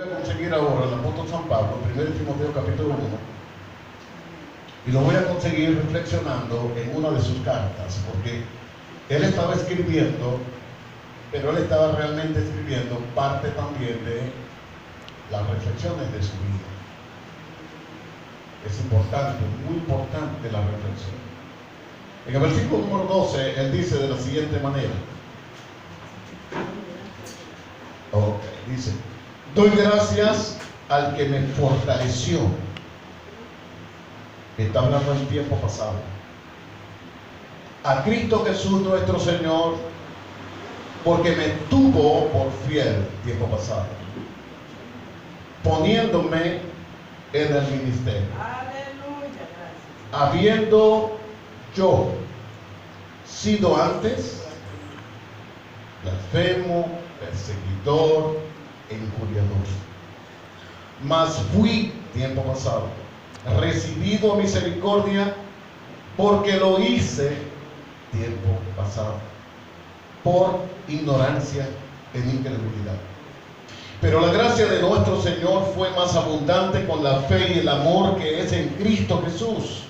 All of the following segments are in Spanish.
voy a conseguir ahora el apóstol San Pablo, 1 Timoteo capítulo 1, y lo voy a conseguir reflexionando en una de sus cartas, porque él estaba escribiendo, pero él estaba realmente escribiendo parte también de las reflexiones de su vida. Es importante, muy importante la reflexión. En el versículo número 12, él dice de la siguiente manera. Dice: doy gracias al que me fortaleció. Está hablando en tiempo pasado. A Cristo Jesús nuestro Señor, porque me tuvo por fiel, tiempo pasado, poniéndome en el ministerio. Aleluya, gracias. Habiendo yo sido antes blasfemo, perseguidor e injuriador, mas fui, tiempo pasado, recibido misericordia, porque lo hice, tiempo pasado, por ignorancia en incredulidad. Pero la gracia de nuestro Señor fue más abundante con la fe y el amor que es en Cristo Jesús.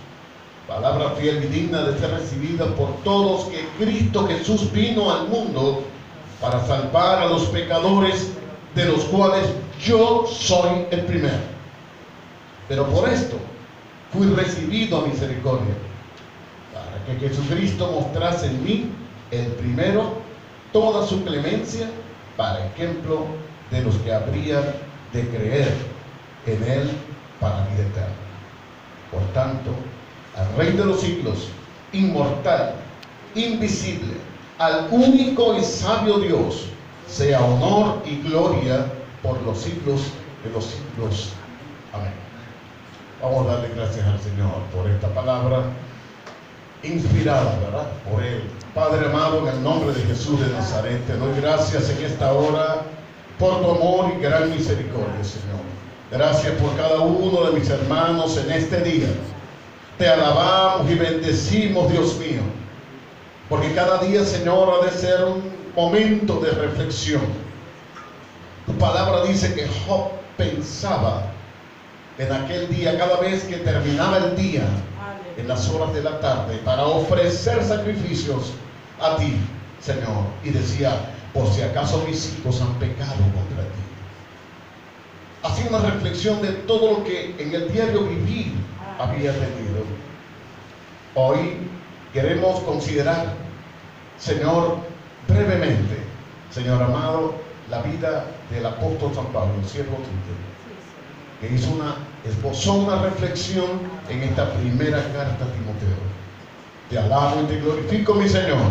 Palabra fiel y digna de ser recibida por todos, que Cristo Jesús vino al mundo para salvar a los pecadores, de los cuales yo soy el primero. Pero por esto fui recibido a misericordia, para que Jesucristo mostrase en mí, el primero, toda su clemencia, para ejemplo de los que habrían de creer en Él para vida eterna. Por tanto, al Rey de los siglos, inmortal, invisible, al único y sabio Dios, sea honor y gloria por los siglos de los siglos. Amén. Vamos a darle gracias al Señor por esta palabra inspirada, ¿verdad?, por Él. Padre amado, en el nombre de Jesús de Nazaret, te doy gracias en esta hora por tu amor y gran misericordia, Señor. Gracias por cada uno de mis hermanos en este día. Te alabamos y bendecimos, Dios mío, porque cada día, Señor, ha de ser un momento de reflexión. Tu palabra dice que Job pensaba en aquel día, cada vez que terminaba el día, en las horas de la tarde, para ofrecer sacrificios a ti, Señor, y decía: por si acaso mis hijos han pecado contra ti. Hacía una reflexión de todo lo que en el diario vivir había tenido. Hoy queremos considerar, Señor, brevemente, Señor amado, la vida del apóstol San Pablo, el siervo tuyo, que esbozó una reflexión en esta primera carta a Timoteo. Te alabo y te glorifico, mi Señor,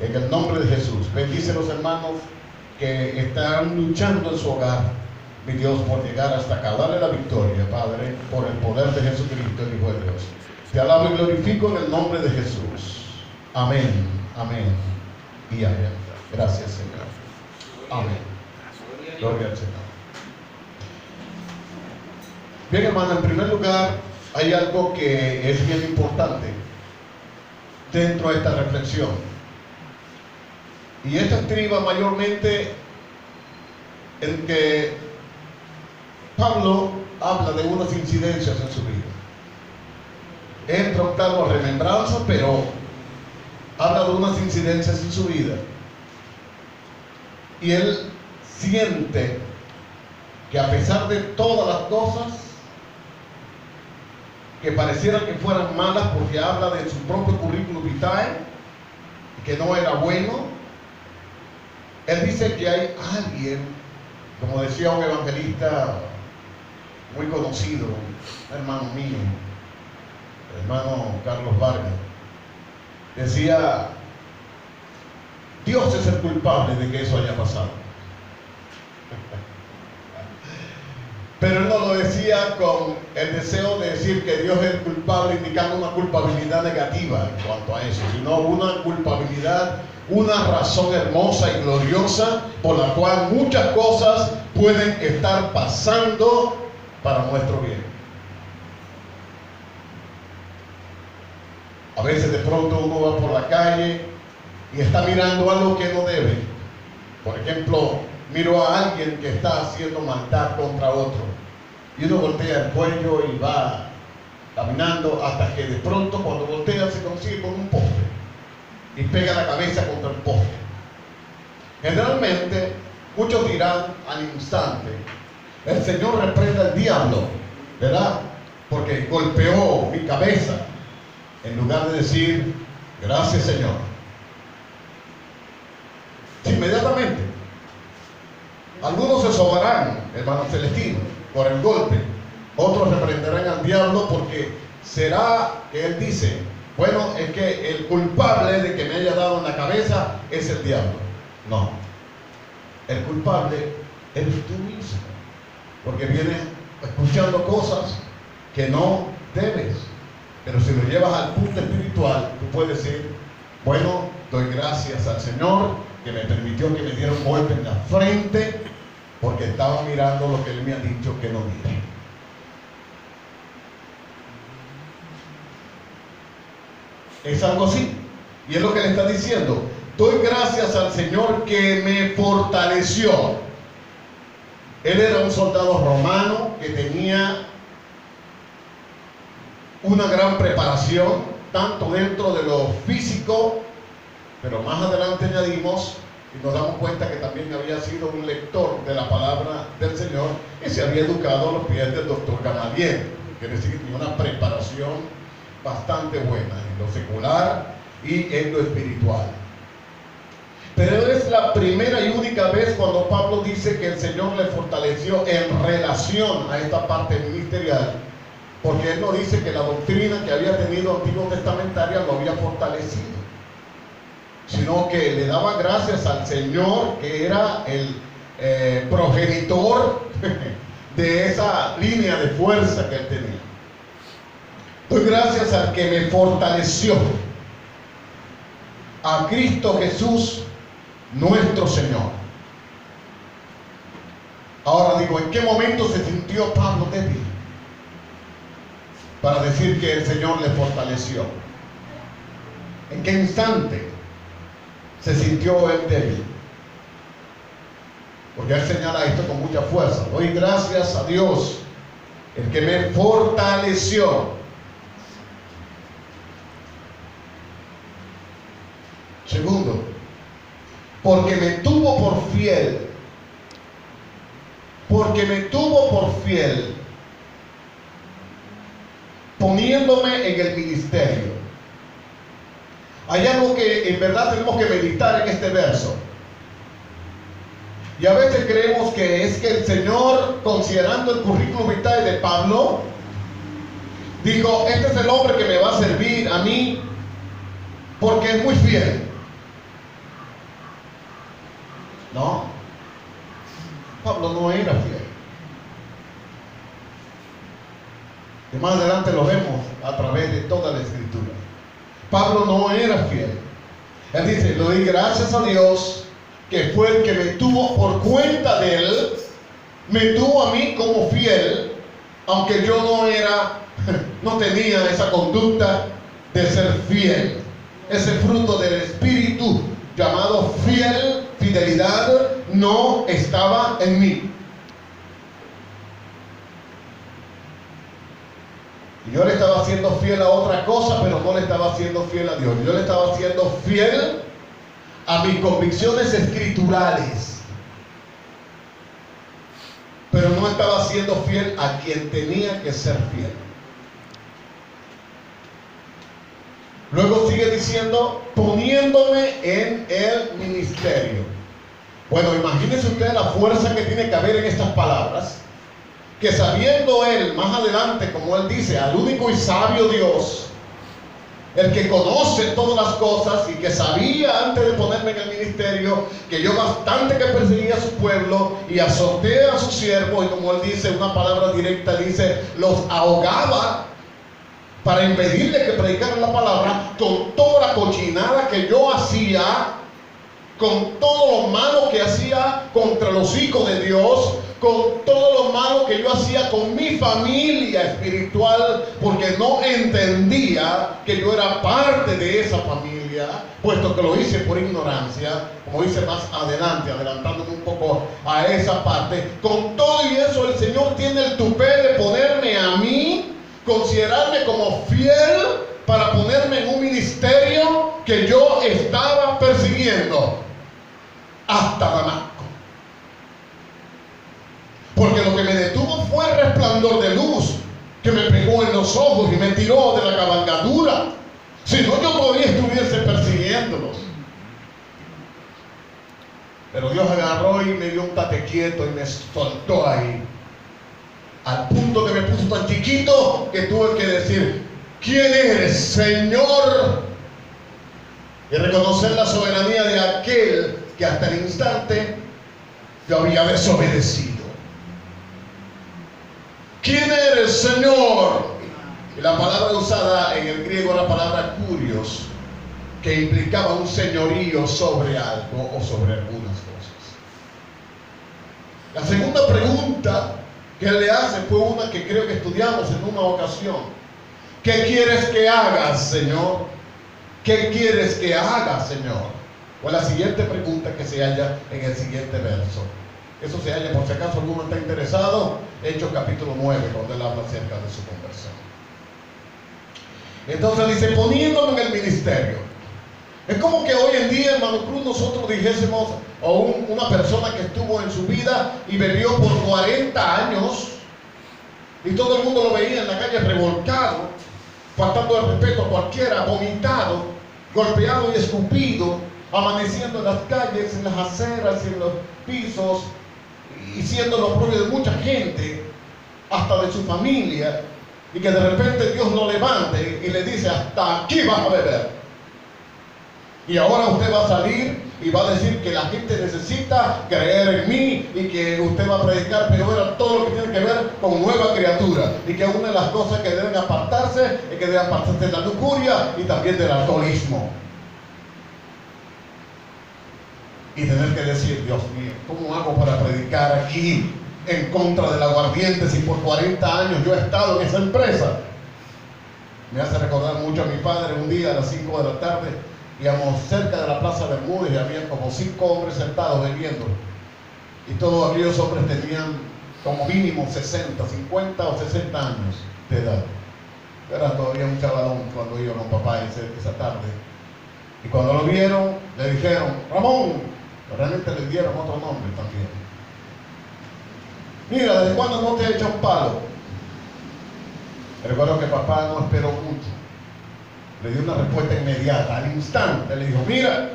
en el nombre de Jesús. Bendice a los hermanos que están luchando en su hogar, mi Dios, por llegar hasta acá. Dale la victoria, Padre, por el poder de Jesucristo, el Hijo de Dios. Te alabo y glorifico en el nombre de Jesús. Amén, amén y amén. Gracias, Señor. Amén. Gloria al Señor. Bien, hermano, en primer lugar, hay algo que es bien importante dentro de esta reflexión. Y esto estriba mayormente en que Pablo habla de unas incidencias en su vida. Entra un tal remembranza, pero habla de unas incidencias en su vida. Y él siente que a pesar de todas las cosas que parecieran que fueran malas, porque habla de su propio currículum vitae, que no era bueno, él dice que hay alguien, como decía un evangelista muy conocido, hermano mío, hermano Carlos Vargas, decía: Dios es el culpable de que eso haya pasado. Pero él no lo decía con el deseo de decir que Dios es el culpable, indicando una culpabilidad negativa en cuanto a eso, sino una culpabilidad, una razón hermosa y gloriosa por la cual muchas cosas pueden estar pasando para nuestro bien. A veces de pronto uno va por la calle y está mirando algo que no debe. Por ejemplo, miro a alguien que está haciendo maldad contra otro, y uno voltea el cuello y va caminando hasta que de pronto, cuando voltea, se consigue con un poste y pega la cabeza contra el poste. Generalmente, muchos dirán al instante: el Señor reprenda al diablo, ¿verdad? Porque golpeó mi cabeza, en lugar de decir: gracias, Señor. Inmediatamente, algunos se sobarán, hermano Celestino, por el golpe. Otros reprenderán al diablo porque será que él dice: bueno, es que el culpable de que me haya dado en la cabeza es el diablo. No, el culpable eres tú mismo, porque vienes escuchando cosas que no debes. Pero si lo llevas al punto espiritual, tú puedes decir: bueno, doy gracias al Señor que me permitió que me diera un golpe en la frente, porque estaba mirando lo que Él me ha dicho que no mire. Es algo así, y es lo que le está diciendo: doy gracias al Señor que me fortaleció. Él era un soldado romano que tenía una gran preparación, tanto dentro de lo físico, pero más adelante añadimos y nos damos cuenta que también había sido un lector de la palabra del Señor y se había educado a los pies del doctor Gamaliel. Quiere decir que tenía una preparación bastante buena en lo secular y en lo espiritual. Pero es la primera y única vez cuando Pablo dice que el Señor le fortaleció en relación a esta parte ministerial, porque él no dice que la doctrina que había tenido Antiguo Testamentaria lo había fortalecido, sino que le daba gracias al Señor, que era el progenitor de esa línea de fuerza que él tenía. Doy gracias al que me fortaleció, a Cristo Jesús nuestro Señor. Ahora digo, ¿en qué momento se sintió Pablo débil para decir que el Señor le fortaleció? ¿En qué instante se sintió él débil? Porque él señala esto con mucha fuerza: doy gracias a Dios, el que me fortaleció. Segundo, porque me tuvo por fiel. Porque me tuvo por fiel, poniéndome en el ministerio. Hay algo que en verdad tenemos que meditar en este verso. Y a veces creemos que es que el Señor, considerando el currículum vitae de Pablo, dijo: este es el hombre que me va a servir a mí porque es muy fiel. No, Pablo no era fiel. Y más adelante lo vemos a través de toda la Escritura. Pablo no era fiel. Él dice: le doy gracias a Dios, que fue el que me tuvo por cuenta de él, me tuvo a mí como fiel, aunque yo no tenía esa conducta de ser fiel. Ese fruto del Espíritu llamado fidelidad, no estaba en mí. Y yo le estaba siendo fiel a otra cosa, pero no le estaba siendo fiel a Dios. Yo le estaba siendo fiel a mis convicciones escriturales, pero no estaba siendo fiel a quien tenía que ser fiel. Luego sigue diciendo: poniéndome en el ministerio. Bueno, imagínense ustedes la fuerza que tiene que haber en estas palabras, que sabiendo él más adelante, como él dice, al único y sabio Dios, el que conoce todas las cosas y que sabía antes de ponerme en el ministerio que yo bastante que perseguía a su pueblo y azoté a sus siervos, y como él dice, una palabra directa, dice, los ahogaba para impedirle que predicaran la palabra, con toda la cochinada que yo hacía, con todo lo malo que hacía contra los hijos de Dios, con todo lo malo que yo hacía con mi familia espiritual, porque no entendía que yo era parte de esa familia, puesto que lo hice por ignorancia, como dice más adelante, adelantándome un poco a esa parte. Con todo y eso, el Señor tiene el tupé de ponerme a mí, considerarme como fiel, para ponerme en un ministerio que yo estaba persiguiendo hasta Damasco. Porque lo que me detuvo fue el resplandor de luz que me pegó en los ojos y me tiró de la cabalgadura. Si no, yo todavía estuviese persiguiéndolos. Pero Dios agarró y me dio un tate quieto y me soltó ahí. Al punto que me puso tan chiquito que tuve que decir: ¿quién eres, Señor? Y reconocer la soberanía de aquel que hasta el instante yo había desobedecido. ¿Quién eres, Señor? Y la palabra usada en el griego era la palabra kurios, que implicaba un señorío sobre algo o sobre algunas cosas. La segunda pregunta que él le hace fue una que creo que estudiamos en una ocasión. ¿Qué quieres que haga, Señor? ¿Qué quieres que haga, Señor? O la siguiente pregunta que se halla en el siguiente verso. Eso se halla, por si acaso alguno está interesado, Hechos capítulo 9, donde él habla acerca de su conversión. Entonces dice: poniéndome en el ministerio. Es como que hoy en día, hermano Cruz, nosotros dijésemos, o una persona que estuvo en su vida y bebió por 40 años, y todo el mundo lo veía en la calle revolcado, faltando el respeto a cualquiera, vomitado, golpeado y escupido, amaneciendo en las calles, en las aceras, en los pisos, y siendo lo propio de mucha gente, hasta de su familia, y que de repente Dios lo levante y le dice: hasta aquí vas a beber. Y ahora usted va a salir y va a decir que la gente necesita creer en mí, y que usted va a predicar primero todo lo que tiene que ver con nueva criatura, y que una de las cosas que deben apartarse es que debe apartarse de la lujuria y también del alcoholismo. Y tener que decir: Dios mío, ¿cómo hago para predicar aquí en contra del aguardiente si por 40 años yo he estado en esa empresa? Me hace recordar mucho a mi padre. Un día a las 5 de la tarde íbamos cerca de la Plaza Bermúdez y había como 5 hombres sentados bebiendo. Y todos aquellos hombres tenían como mínimo 60, 50 o 60 años de edad. Yo era todavía un chavalón cuando iba con papá esa tarde. Y cuando lo vieron, le dijeron: Ramón. Realmente le dieron otro nombre también. Mira, ¿desde cuándo no te he hecho un palo? Recuerdo que papá no esperó mucho. Le dio una respuesta inmediata, al instante. Le dijo: mira,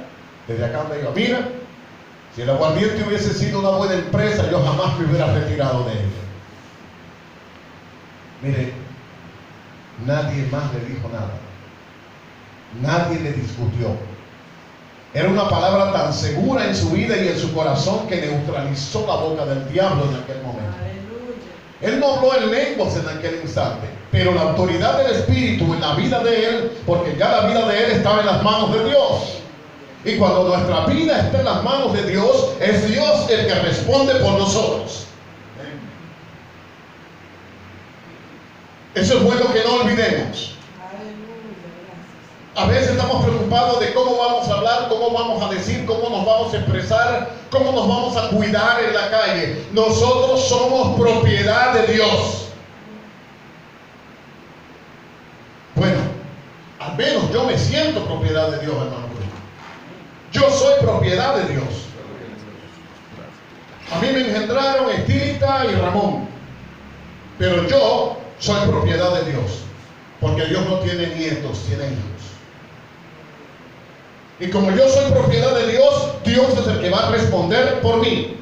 desde acá donde iba, mira, si el aguardiente hubiese sido una buena empresa, yo jamás me hubiera retirado de ella. Mire, nadie más le dijo nada. Nadie le discutió. Era una palabra tan segura en su vida y en su corazón que neutralizó la boca del diablo en aquel momento. Aleluya. Él no habló en lenguas en aquel instante, pero la autoridad del Espíritu en la vida de él, porque ya la vida de él estaba en las manos de Dios. Y cuando nuestra vida está en las manos de Dios, es Dios el que responde por nosotros. Eso es bueno que no olvidemos. A veces estamos preocupados de cómo vamos a hablar, cómo vamos a decir, cómo nos vamos a expresar, cómo nos vamos a cuidar en la calle. Nosotros somos propiedad de Dios. Bueno, al menos yo me siento propiedad de Dios, hermano. Yo soy propiedad de Dios. A mí me engendraron Estílita y Ramón, pero yo soy propiedad de Dios, porque Dios no tiene nietos, tiene hijos. Y como yo soy propiedad de Dios, Dios es el que va a responder por mí.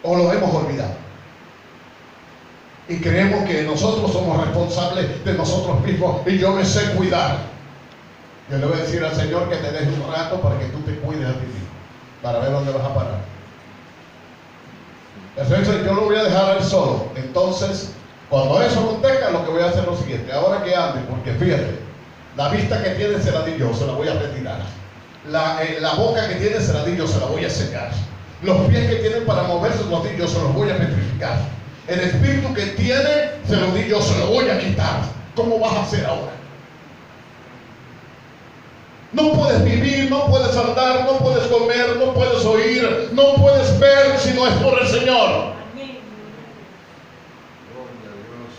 ¿O lo hemos olvidado? Y creemos que nosotros somos responsables de nosotros mismos y yo me sé cuidar. Yo le voy a decir al Señor que te deje un rato para que tú te cuides a ti mismo, para ver dónde vas a parar. Entonces yo lo voy a dejar a él solo. Entonces, cuando eso acontezca, lo que voy a hacer es lo siguiente: ahora que ande, porque fíjate, la vista que tiene se la di yo, se la voy a retirar. la boca que tiene, se la di, yo se la voy a sellar. Los pies que tienen para moverse, los di, yo se los voy a petrificar. El espíritu que tiene, se lo di, yo se lo voy a quitar. ¿Cómo vas a hacer ahora? No puedes vivir, no puedes andar, no puedes comer, no puedes oír, no puedes ver si no es por el Señor.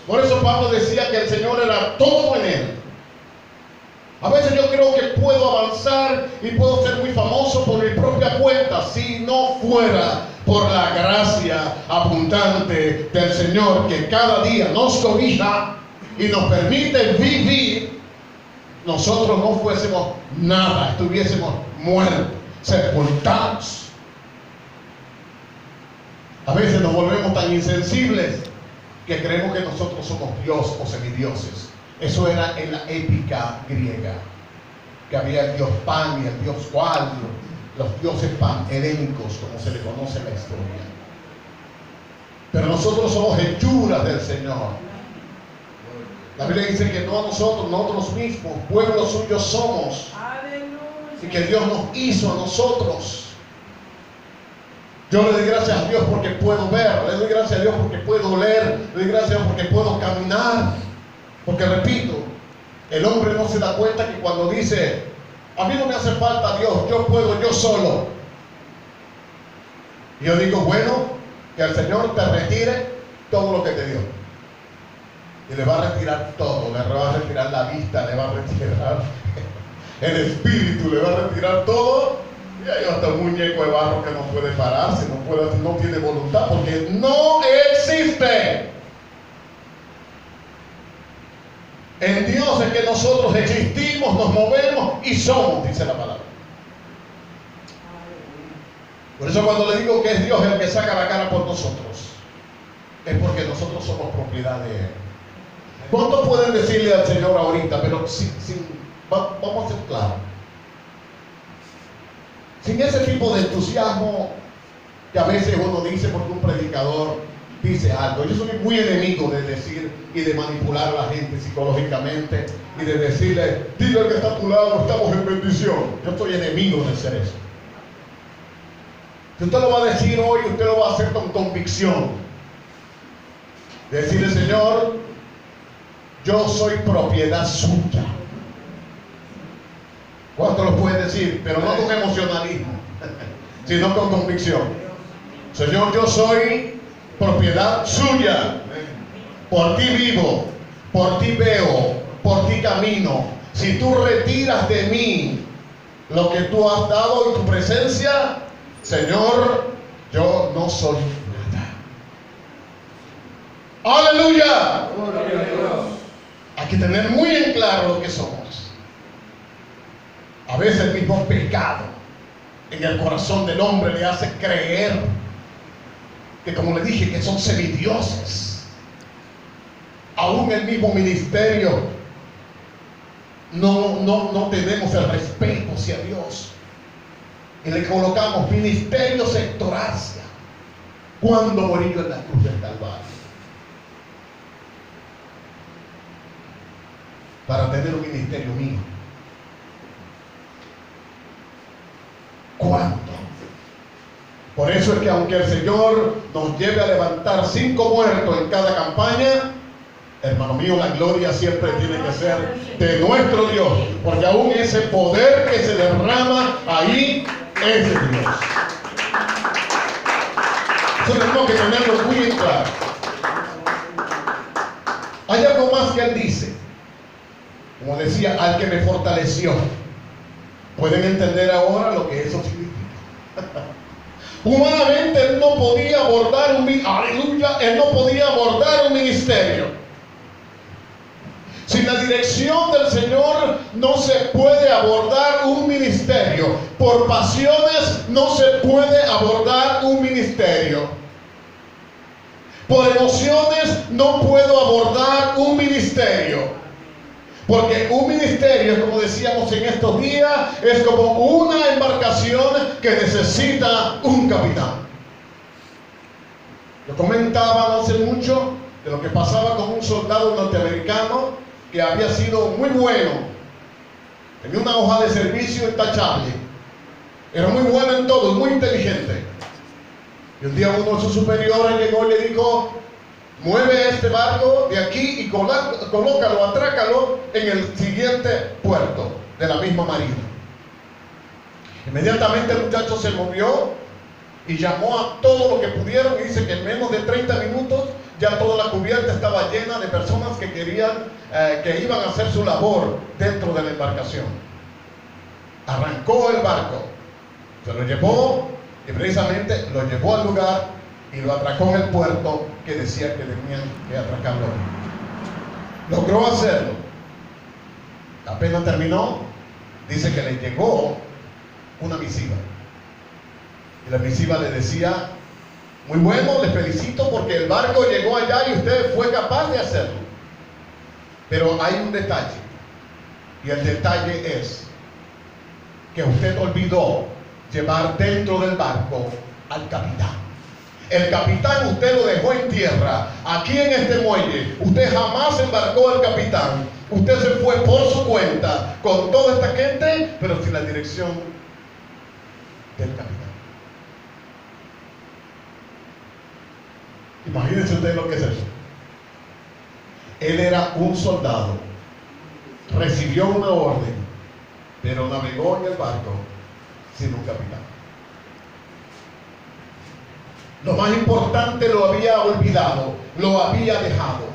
Por eso Pablo decía que el Señor era todo en él. A veces yo creo que puedo avanzar y puedo ser muy famoso por mi propia cuenta si no fuera por la gracia abundante del Señor que cada día nos cobija y nos permite vivir. Nosotros no fuésemos nada, estuviésemos muertos, sepultados. A veces nos volvemos tan insensibles que creemos que nosotros somos Dios o semidioses. Eso era en la épica griega, que había el dios Pan y el dios Cual, los dioses panhelénicos, como se le conoce en la historia. Pero nosotros somos hechuras del Señor. La Biblia dice que no a nosotros mismos, pueblo suyo somos. Aleluya. Y que Dios nos hizo a nosotros. Yo le doy gracias a Dios porque puedo ver, le doy gracias a Dios porque puedo oler, le doy gracias a Dios porque puedo caminar. Porque repito, el hombre no se da cuenta que cuando dice, a mí no me hace falta Dios, yo puedo yo solo. Y yo digo, bueno, que el Señor te retire todo lo que te dio. Y le va a retirar todo, le va a retirar la vista, le va a retirar el espíritu, le va a retirar todo. Y hay hasta un muñeco de barro que no puede pararse, no tiene voluntad, porque no existe. En Dios es que nosotros existimos, nos movemos y somos, dice la palabra. Por eso cuando le digo que es Dios el que saca la cara por nosotros, es porque nosotros somos propiedad de Él. ¿Cuántos pueden decirle al Señor ahorita? Pero vamos a ser claros. Sin ese tipo de entusiasmo que a veces uno dice porque un predicador dice algo. Yo soy muy enemigo de decir y de manipular a la gente psicológicamente y de decirle, dile al que está a tu lado, estamos en bendición. Yo soy enemigo de hacer eso. Si usted lo va a decir hoy, usted lo va a hacer con convicción. Decirle, Señor, yo soy propiedad suya. ¿Cuánto lo puede decir? Pero no con emocionalismo, sino con convicción. Señor, yo soy propiedad suya. Por ti vivo, por ti veo, por ti camino. Si tú retiras de mí lo que tú has dado en tu presencia, Señor, yo no soy nada. ¡Aleluya! Hay que tener muy en claro lo que somos. A veces el mismo pecado en el corazón del hombre le hace creer que, como le dije, que son semidioses. Aún el mismo ministerio no tenemos el respeto hacia Dios. Y le colocamos ministerio sectoracia. Cuando morí yo en la cruz del Calvario? Para tener un ministerio mío. ¿Cuánto? Por eso es que aunque el Señor nos lleve a levantar 5 muertos en cada campaña, hermano mío, la gloria siempre tiene que ser de nuestro Dios, porque aún ese poder que se derrama ahí es de Dios. Eso tenemos que tenerlo muy en claro. Hay algo más que Él dice, como decía, al que me fortaleció. ¿Pueden entender ahora lo que eso significa? Humanamente Él no podía abordar Él no podía abordar un ministerio. Sin la dirección del Señor no se puede abordar un ministerio. Por pasiones no se puede abordar un ministerio. Por emociones no puedo abordar un ministerio. Porque un ministerio, como decíamos en estos días, es como una embarcación que necesita un capitán. Yo comentaba no hace mucho de lo que pasaba con un soldado norteamericano que había sido muy bueno. Tenía una hoja de servicio intachable. Era muy bueno en todo, muy inteligente. Y un día uno de sus superiores llegó y le dijo: mueve este barco de aquí y colócalo, atrácalo en el siguiente puerto de la misma marina. Inmediatamente el muchacho se movió y llamó a todo lo que pudieron, y dice que en menos de 30 minutos ya toda la cubierta estaba llena de personas que querían, que iban a hacer su labor dentro de la embarcación. Arrancó el barco, se lo llevó y precisamente lo llevó al lugar y lo atracó en el puerto que decía que tenían que atracarlo. Logró hacerlo. Apenas terminó, dice que le llegó una misiva. Y la misiva le decía: muy bueno, les felicito porque el barco llegó allá y usted fue capaz de hacerlo. Pero hay un detalle. Y el detalle es que usted olvidó llevar dentro del barco al capitán. El capitán usted lo dejó en tierra, aquí en este muelle. Usted jamás embarcó al capitán. Usted se fue por su cuenta con toda esta gente, pero sin la dirección del capitán. Imagínense ustedes lo que es eso. Él era un soldado, recibió una orden, pero navegó en el barco sin un capitán. Lo más importante lo había olvidado, lo había dejado.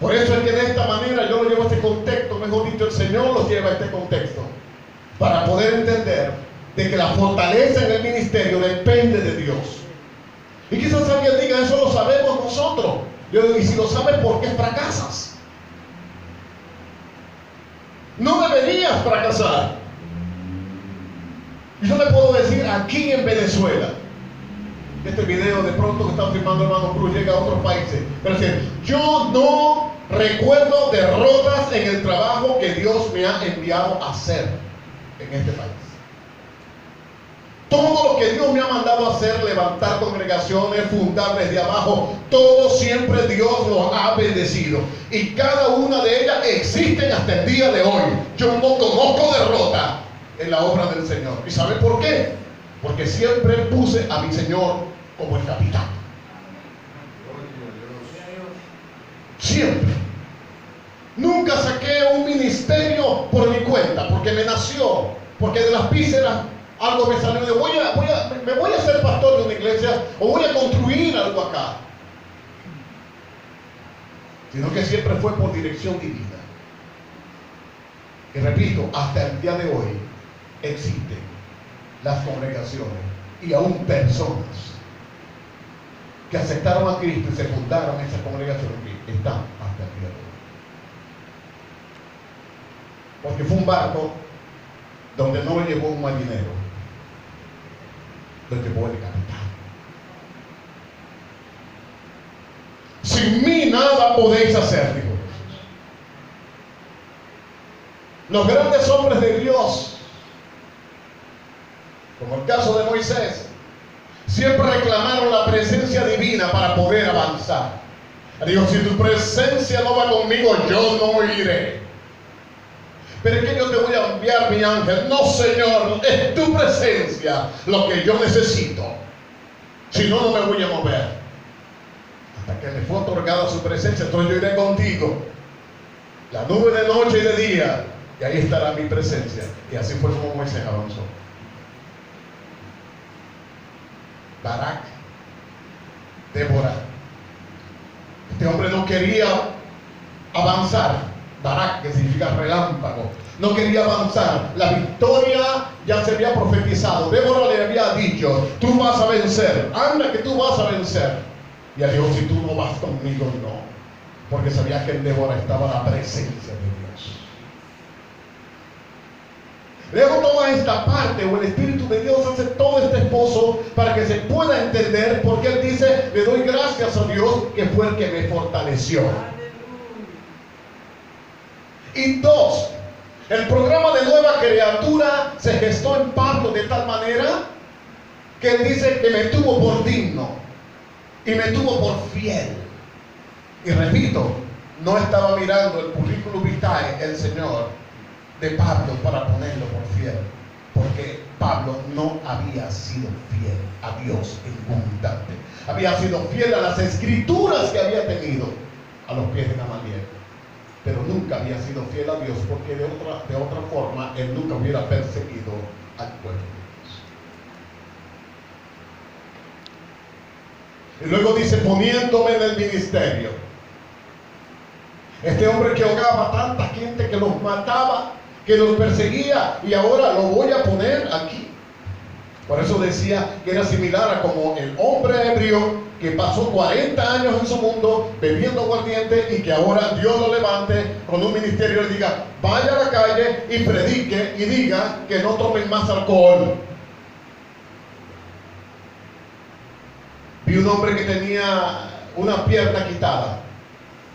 Por eso es que de esta manera yo lo llevo a este contexto, mejor dicho, el Señor los lleva a este contexto, para poder entender de que la fortaleza en el ministerio depende de Dios. Y quizás alguien diga: eso lo sabemos nosotros. Yo digo: y si lo sabes, ¿por qué fracasas? No deberías fracasar. Y yo le puedo decir, aquí en Venezuela, este video de pronto que están filmando hermano Cruz llega a otros países, pero es decir, yo no recuerdo derrotas en el trabajo que Dios me ha enviado a hacer en este país. Todo lo que Dios me ha mandado a hacer, levantar congregaciones, fundar desde abajo, todo siempre Dios los ha bendecido. Y cada una de ellas existen hasta el día de hoy. Yo no conozco derrota en la obra del Señor. ¿Y sabe por qué? Porque siempre puse a mi Señor como el capitán. Siempre. Nunca saqué un ministerio por mi cuenta, porque me nació, porque de las vísceras algo me salió de me voy a ser pastor de una iglesia o voy a construir algo acá. Sino que siempre fue por dirección divina. Y repito, hasta el día de hoy existen las congregaciones y aún personas que aceptaron a Cristo y se fundaron esas congregaciones que están hasta el día de hoy. Porque fue un barco donde no lo llevó un marinero, lo llevó el capitán. Sin mí nada podéis hacer, dijo Jesús. Los grandes hombres de Dios, como el caso de Moisés, siempre reclamaron la presencia divina para poder avanzar. Dijo: si tu presencia no va conmigo, yo no iré. Pero es que yo te voy a enviar mi ángel. No, Señor, es tu presencia lo que yo necesito. Si no, no me voy a mover. Hasta que le fue otorgada su presencia, entonces yo iré contigo. La nube de noche y de día, y ahí estará mi presencia. Y así fue como Moisés avanzó. Barak, Débora. Este hombre no quería avanzar. Barak, que significa relámpago, no quería avanzar. La victoria ya se había profetizado. Débora le había dicho: tú vas a vencer, anda que tú vas a vencer. Y él dijo: si tú no vas conmigo, no. Porque sabía que en Débora estaba la presencia de Dios. Luego toda esta parte, o el Espíritu de Dios hace todo este esposo para que se pueda entender, porque él dice: le doy gracias a Dios que fue el que me fortaleció. Y dos, el programa de Nueva Criatura se gestó en Pablo de tal manera que él dice que me tuvo por digno y me tuvo por fiel. Y repito, no estaba mirando el currículum vitae el Señor de Pablo para ponerlo por fiel, porque Pablo no había sido fiel a Dios en un instante. Había sido fiel a las escrituras que había tenido a los pies de Gamaliel, pero nunca había sido fiel a Dios, porque de otra forma él nunca hubiera perseguido al pueblo de Dios. Y luego dice, poniéndome en el ministerio. Este hombre que ahogaba a tanta gente, que los mataba, que los perseguía, y ahora lo voy a poner aquí. Por eso decía que era similar a como el hombre ebrio que pasó 40 años en su mundo bebiendo aguardiente, y que ahora Dios lo levante con un ministerio y diga, vaya a la calle y predique y diga que no tomen más alcohol. Vi un hombre que tenía una pierna quitada.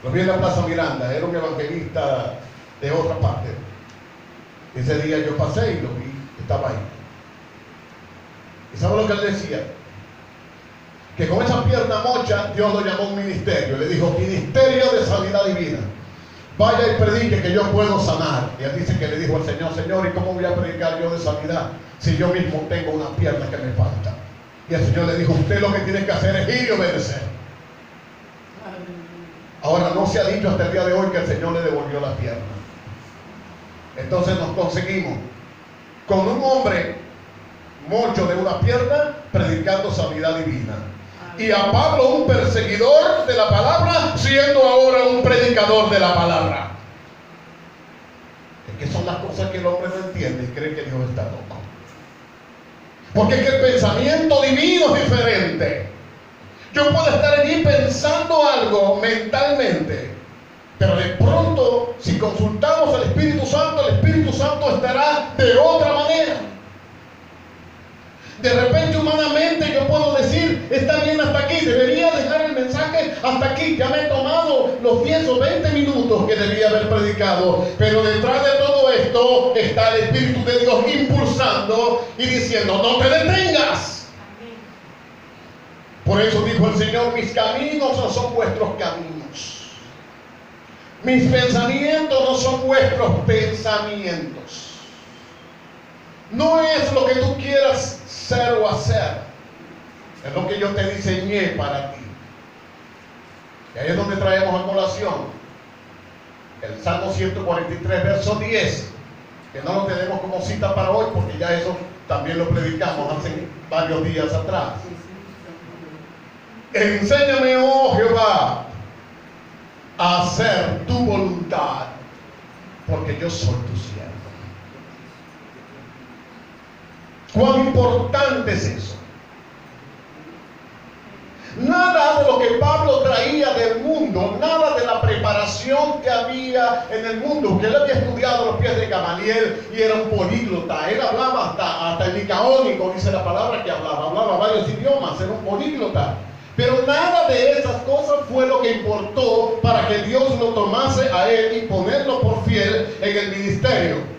Lo vi en la Plaza Miranda, era un evangelista de otra parte. Ese día yo pasé y lo vi, estaba ahí. ¿Y sabe lo que él decía? Que con esa pierna mocha Dios lo llamó a un ministerio. Le dijo, ministerio de sanidad divina. Vaya y predique que yo puedo sanar. Y él dice que le dijo al Señor, Señor, ¿y cómo voy a predicar yo de sanidad si yo mismo tengo una pierna que me falta? Y el Señor le dijo, usted lo que tiene que hacer es ir y obedecer. Ahora, no se ha dicho hasta el día de hoy que el Señor le devolvió la pierna. Entonces nos conseguimos con un hombre mocho de una pierna predicando sanidad divina, y a Pablo, un perseguidor de la palabra, siendo ahora un predicador de la palabra. Es que son las cosas que el hombre no entiende y cree que Dios está loco, porque es que el pensamiento divino es diferente. Yo puedo estar allí pensando algo mentalmente, pero de pronto, si consultamos al Espíritu Santo, el Espíritu Santo estará de otra manera. De repente, humanamente, yo puedo decir, está bien hasta aquí, debería dejar el mensaje hasta aquí, ya me he tomado los 10 o 20 minutos que debía haber predicado, pero detrás de todo esto está el Espíritu de Dios impulsando y diciendo, no te detengas. Por eso dijo el Señor, mis caminos no son vuestros caminos, mis pensamientos no son vuestros pensamientos. No es lo que tú quieras ser o hacer, es lo que yo te diseñé para ti. Y ahí es donde traemos a colación el Salmo 143, verso 10, que no lo tenemos como cita para hoy, porque ya eso también lo predicamos hace varios días atrás. Enséñame, oh Jehová, a hacer tu voluntad, porque yo soy tu siervo. ¿Cuán importante es eso? Nada de lo que Pablo traía del mundo, nada de la preparación que había en el mundo, que él había estudiado a los pies de Gamaliel y era un políglota. Él hablaba hasta el licaónico, dice la palabra que hablaba varios idiomas, era un políglota. Pero nada de esas cosas fue lo que importó para que Dios lo tomase a él y ponerlo por fiel en el ministerio.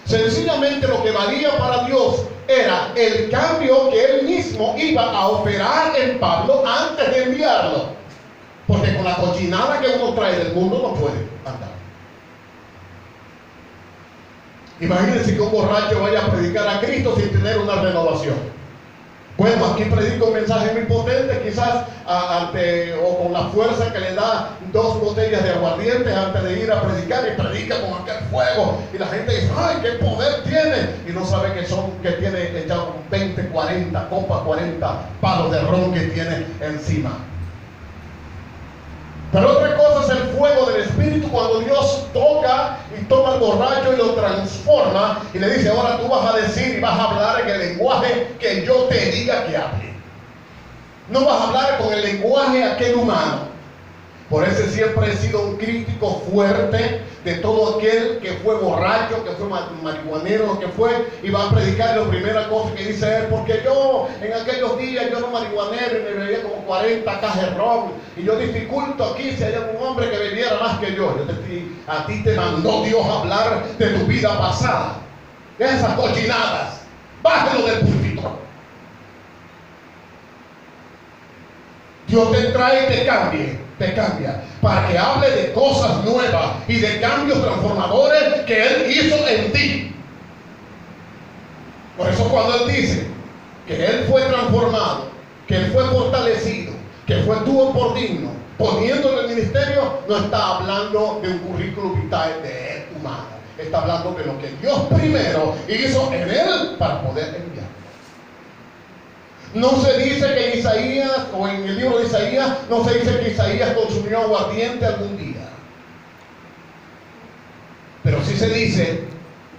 Sencillamente lo que valía para Dios era el cambio que él mismo iba a operar en Pablo antes de enviarlo. Porque con la cochinada que uno trae del mundo no puede andar. Imagínense que un borracho vaya a predicar a Cristo sin tener una renovación. Bueno, aquí predico un mensaje muy potente, quizás o con la fuerza que le da 2 botellas de aguardiente antes de ir a predicar, y predica con aquel fuego, y la gente dice, ¡ay, qué poder tiene! Y no sabe que tiene echado 20, 40 copas, 40 palos de ron que tiene encima. Pero otra cosa es el fuego del Espíritu, cuando Dios toca y toma al borracho y lo transforma y le dice, ahora tú vas a decir y vas a hablar en el lenguaje que yo te diga que hable. No vas a hablar con el lenguaje aquel humano. Por eso siempre he sido un crítico fuerte de todo aquel que fue borracho, que fue marihuanero, lo que fue, y va a predicar. La primera cosa que dice es, porque yo en aquellos días yo era marihuanero y me bebía como 40 cajas de ron, y yo dificulto aquí si hay algún hombre que bebiera más que yo. A ti te mandó Dios a hablar de tu vida pasada, de esas cochinadas. Bájalo del púlpito. Dios te trae y te cambia, para que hable de cosas nuevas y de cambios transformadores que Él hizo en ti. Por eso cuando él dice que él fue transformado, que él fue fortalecido, que fue tuvo por digno, poniéndolo en el ministerio, no está hablando de un currículum vitae de él humano. Está hablando de lo que Dios primero hizo en él para poder enviar. No se dice que en Isaías, o en el libro de Isaías, no se dice que Isaías consumió aguardiente algún día. Pero sí se dice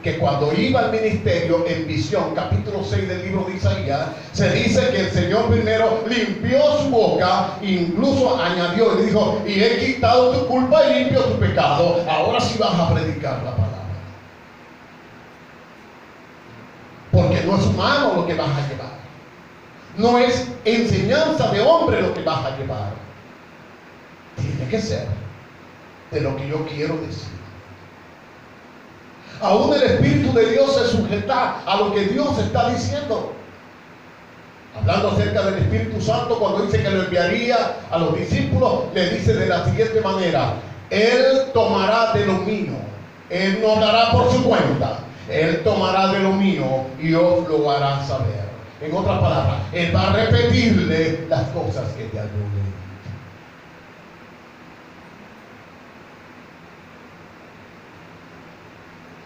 que cuando iba al ministerio en visión, capítulo 6 del libro de Isaías, se dice que el Señor primero limpió su boca, incluso añadió y dijo: y he quitado tu culpa y limpio tu pecado, ahora sí vas a predicar la palabra. Porque no es humano lo que vas a llevar, no es enseñanza de hombre lo que vas a llevar, tiene que ser de lo que yo quiero decir. Aún el Espíritu de Dios se sujeta a lo que Dios está diciendo. Hablando acerca del Espíritu Santo, cuando dice que lo enviaría a los discípulos, le dice de la siguiente manera: Él tomará de lo mío, Él no dará por su cuenta, Él tomará de lo mío y os lo hará saber. En otras palabras, Él va a repetirle las cosas que ya yo le dije.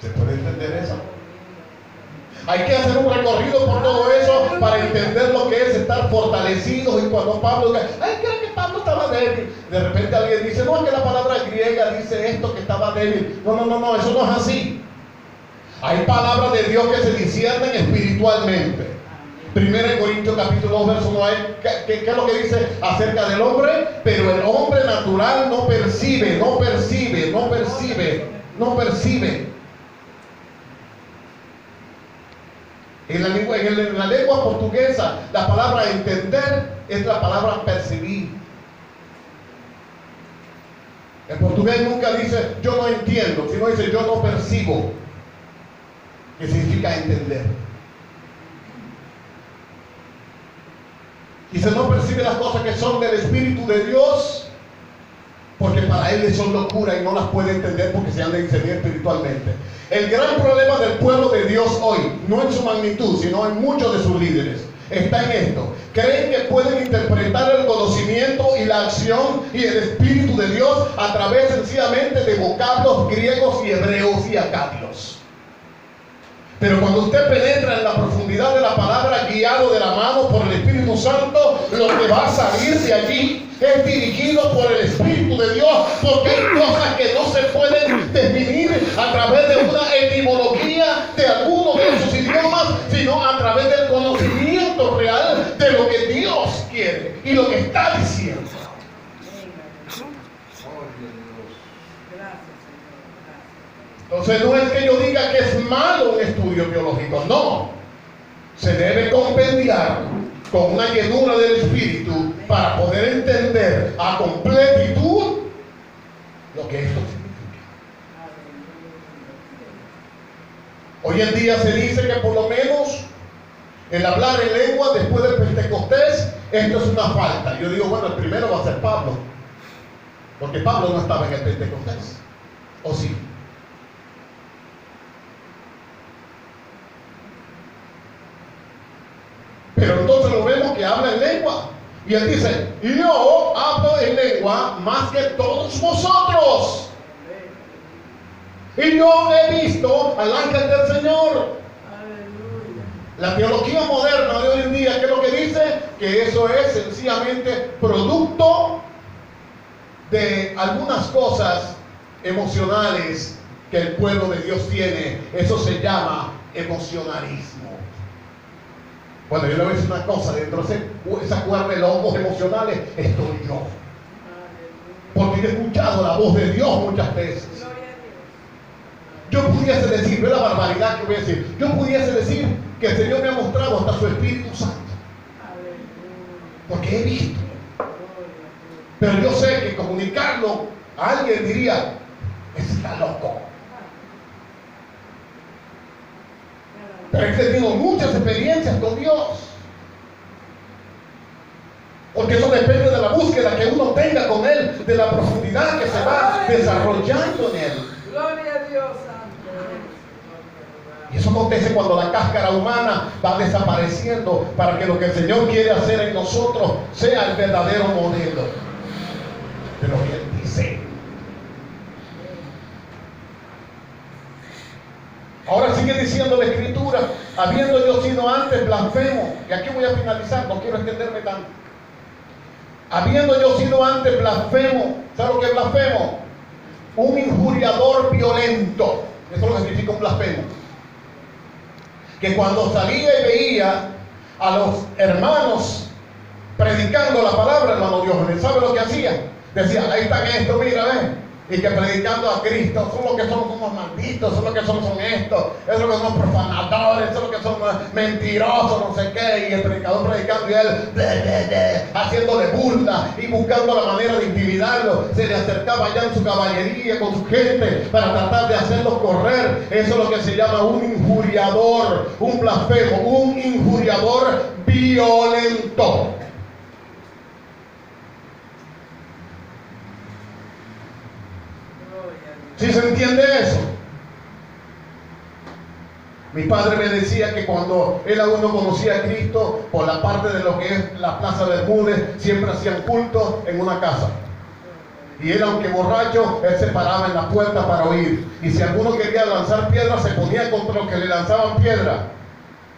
¿Se puede entender eso? Hay que hacer un recorrido por todo eso para entender lo que es estar fortalecidos. Y cuando Pablo dice: ay, creo que Pablo estaba débil, de repente alguien dice: no, es que la palabra griega dice esto, que estaba débil. No, eso no es así. Hay palabras de Dios que se disciernen espiritualmente. 1 Corintios capítulo 2 verso 9, ¿qué es lo que dice acerca del hombre? Pero el hombre natural no percibe. En la lengua portuguesa, la palabra entender es la palabra percibir. El portugués nunca dice yo no entiendo, sino dice yo no percibo, que significa entender. Dice no percibe las cosas que son del Espíritu de Dios, porque para él son locura y no las puede entender porque se han de discernir espiritualmente. El gran problema del pueblo de Dios hoy, no en su magnitud, sino en muchos de sus líderes, está en esto: creen que pueden interpretar el conocimiento y la acción y el Espíritu de Dios a través sencillamente de vocablos griegos y hebreos y acadios. Pero cuando usted penetra en la profundidad de la palabra, guiado de la mano por el Espíritu Santo, lo que va a salir de allí es dirigido por el Espíritu de Dios, porque hay cosas que no se pueden definir a través de una etimología de alguno de sus idiomas, sino a través del conocimiento real de lo que Dios quiere y lo que está diciendo. Entonces no es que yo diga que es malo un estudio biológico, no. Se debe compendiar con una llenura del Espíritu para poder entender a completitud lo que esto significa. Hoy en día se dice que por lo menos el hablar en lengua después del Pentecostés, esto es una falta. Yo digo, bueno, el primero va a ser Pablo, porque Pablo no estaba en el Pentecostés, ¿o sí? Pero entonces lo vemos que habla en lengua. Y él dice: yo hablo en lengua más que todos vosotros. Y yo he visto al ángel del Señor. La teología moderna de hoy en día, ¿qué es lo que dice? Que eso es sencillamente producto de algunas cosas emocionales que el pueblo de Dios tiene. Eso se llama emocionalismo. Bueno, yo le voy a decir una cosa: dentro de esa cuerda de longos emocionales estoy yo. Porque he escuchado la voz de Dios muchas veces. Yo pudiese decir, ve la barbaridad que voy a decir, yo pudiese decir que el Señor me ha mostrado hasta su Espíritu Santo. Porque he visto. Pero yo sé que comunicarlo a alguien diría: está loco. Pero he tenido muchas experiencias con Dios. Porque eso depende de la búsqueda que uno tenga con Él, de la profundidad que se va desarrollando en Él. Gloria a Dios, Y eso Eso acontece cuando la cáscara humana va desapareciendo para que lo que el Señor quiere hacer en nosotros sea el verdadero modelo de lo que Él dice. Ahora sigue diciendo la Escritura, habiendo yo sido antes blasfemo, y aquí voy a finalizar, no quiero extenderme tanto. Habiendo yo sido antes blasfemo, ¿sabe lo que es blasfemo? Un injuriador violento. Eso es lo que significa un blasfemo. Que cuando salía y veía a los hermanos predicando la palabra, hermano Dios, ¿sabe lo que hacía? Decía, ahí están estos, mira, y que predicando a Cristo, son los que son unos malditos, son los que son estos, es lo que son profanadores, son los que son mentirosos, no sé qué, y el predicador predicando y él haciéndole burla y buscando la manera de intimidarlo. Se le acercaba allá en su caballería con su gente para tratar de hacerlos correr. Eso es lo que se llama un injuriador, un blasfemo, un injuriador violento. ¿Sí se entiende eso? Mi padre me decía que cuando él aún no conocía a Cristo, por la parte de lo que es la Plaza Bermúdez, siempre hacían culto en una casa. Y él, aunque borracho, él se paraba en la puerta para oír. Y si alguno quería lanzar piedras, se ponía contra los que le lanzaban piedra,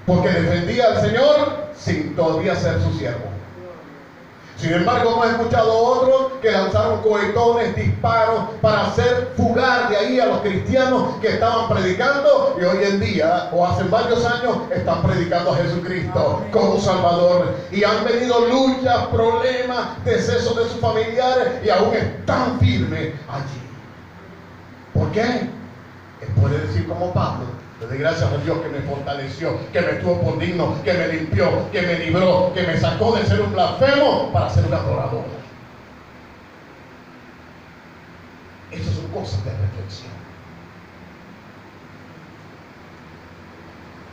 porque defendía al Señor sin todavía ser su siervo. Sin embargo, hemos escuchado otros que lanzaron cohetones, disparos para hacer fugar de ahí a los cristianos que estaban predicando, y hoy en día, o hace varios años, están predicando a Jesucristo como Salvador. Y han venido luchas, problemas, decesos de sus familiares, y aún están firmes allí. ¿Por qué? Él puede decir como Pablo: le doy gracias a Dios que me fortaleció, que me tuvo por digno, que me limpió, que me libró, que me sacó de ser un blasfemo para ser un adorador. Esas son cosas de reflexión.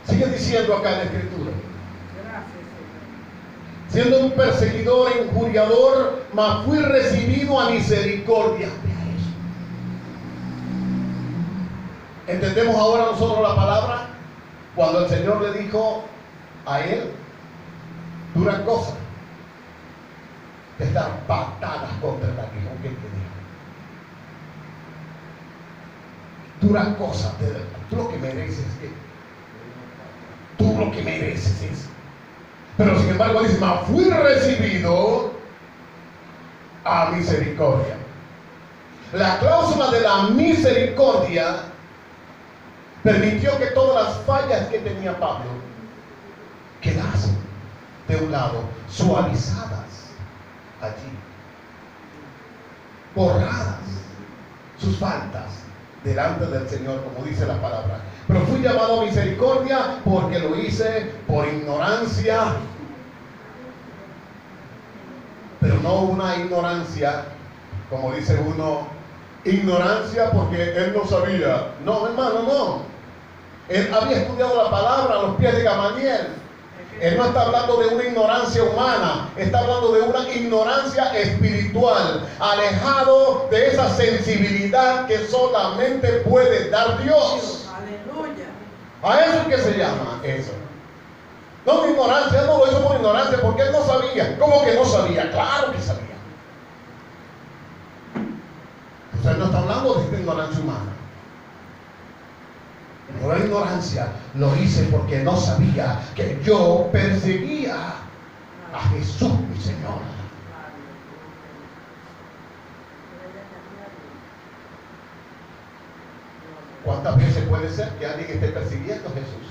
Sigue diciendo acá en la Escritura: siendo un perseguidor e injuriador, mas fui recibido a misericordia. ¿Entendemos ahora nosotros la palabra? Cuando el Señor le dijo a él: dura cosa de dar patadas contra el aguijón que te dijo. Dura cosa, tú lo que mereces es. Tú lo que mereces es. Pero sin embargo dice: mas fui recibido a misericordia. La cláusula de la misericordia permitió que todas las fallas que tenía Pablo quedasen de un lado, suavizadas allí, borradas sus faltas delante del Señor, como dice la palabra. Pero fui llamado a misericordia porque lo hice por ignorancia, pero no una ignorancia, como dice uno, ignorancia porque él no sabía. No, hermano, no. Él había estudiado la palabra a los pies de Gamaliel. Él no está hablando de una ignorancia humana, está hablando de una ignorancia espiritual, alejado de esa sensibilidad que solamente puede dar Dios. Aleluya. A eso es que se llama eso. No, ignorancia, no lo hizo por ignorancia, porque él no sabía. ¿Cómo que no sabía? Claro que sabía. Usted no está hablando de esta ignorancia humana. No la ignorancia, lo hice porque no sabía que yo perseguía a Jesús, mi Señor. ¿Cuántas veces puede ser que alguien esté persiguiendo a Jesús?